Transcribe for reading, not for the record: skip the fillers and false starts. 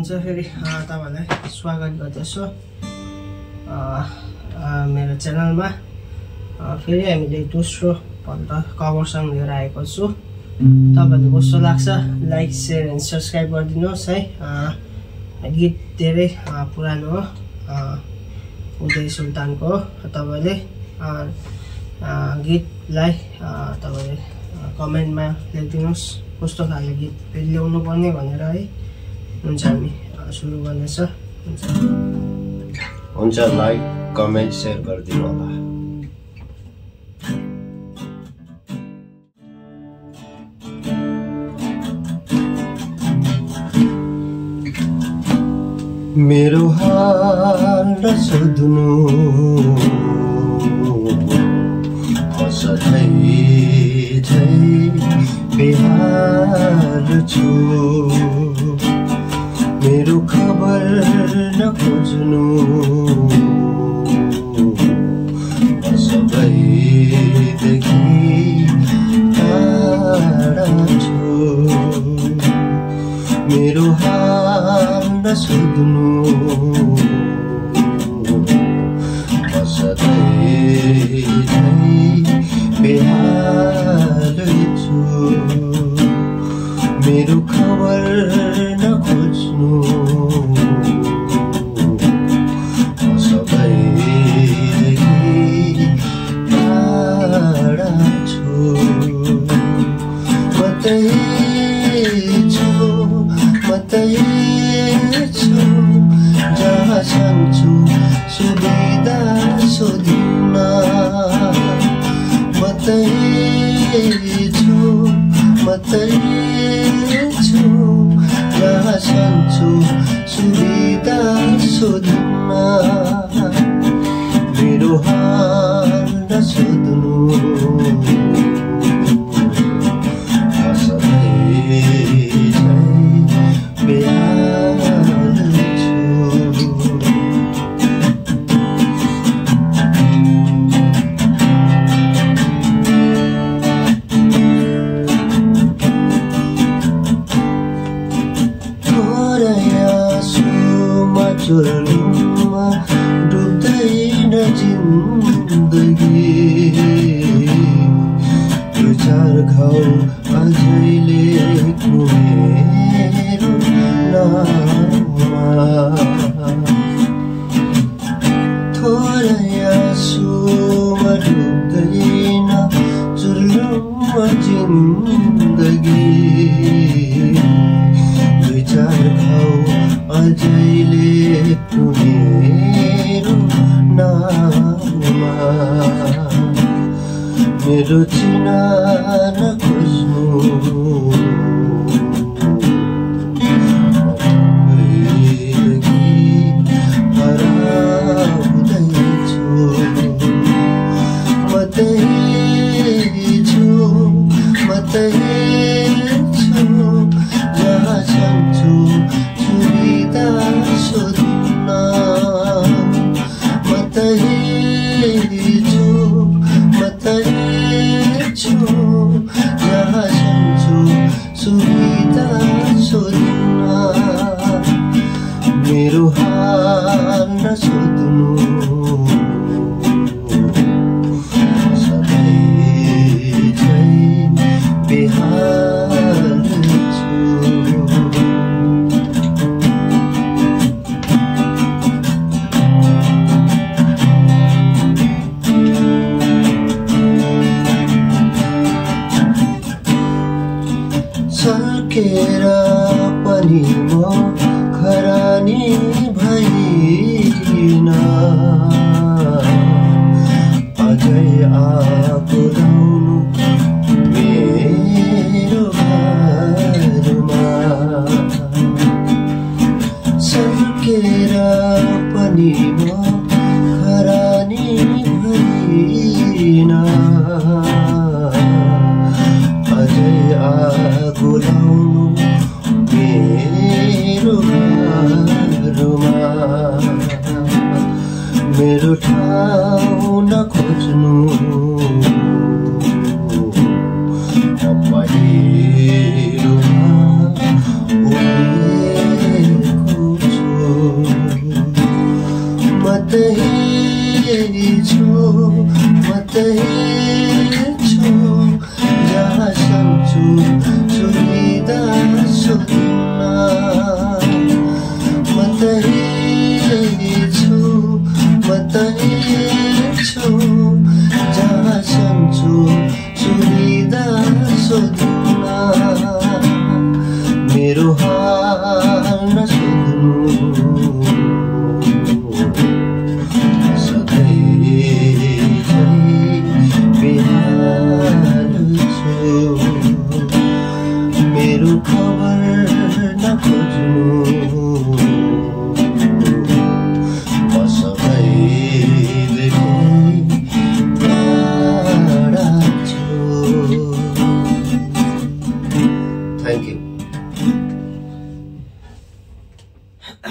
हुनुहुन्छ फेरि तपाईहरुलाई स्वागत गर्दछु मेरो च्यानलमा। फेरि हामीले दोस्रो पल्ट कभर सङ लिएर आएको छु। तपाईहरुलाई कस्तो लाग्छ लाइक शेयर एन्ड सब्स्क्राइब गरिदिनुहोस् है। गीत धेरै पुरानो हो, उदय सुल्तानको हो। तपाईले गीतलाई तपाईले कमेन्टमा लेखिदिनुहोस् कस्तो खाले गीत ल्याउनु पर्ने भनेर है। हुन्छ हामी सुरु गर्नेछ। हुन्छ लाइक कमेन्ट शेयर गरिदिनु होला। मेरो हाल सोध्नु सधैँ झै बेहाल छु। मेरो खबर नखोज्नु सबैदेखि टाढा छु। मेरो हाल नसोध्नु सधैँ झै बेहाल छु। मेरो खबर नखोज्नु सबैदेखि टाढा छु। मतै छु जहाँ चाहन्छु सुविधा सोधिन्न। मतै छु जहाँ चाहन्छु सुविधा सोधिन्न। मेरो हाल नसोध्नु जुलुममा डुब्दैन जिन्दगी। दुई चार घाउ अझैले मेरो नाममा। थोरै आँसुमा डुब्दैन जुलुममा जिन्दगी। दुई चार घाउ अझैले मेरो नाममा। मेरो चिना नखोज्नु हराउँदैछु। मतै छु जहाँ चाहन्छु सुविधा सोधिन्न। मतै छु जहाँ चाहन्छु सुविधा सोधिन्न। मेरो हाल नसोध्नु सधैँ झै बेहाल छु। सकेर पनि म खरानी भइन। अझै आगो लाउनु मेरो घरमा। सकेर पनि म खरानी भइन। अझै आगो लाउनु मेरो घरमा। मेरो ठाउँ नखोज्नु छ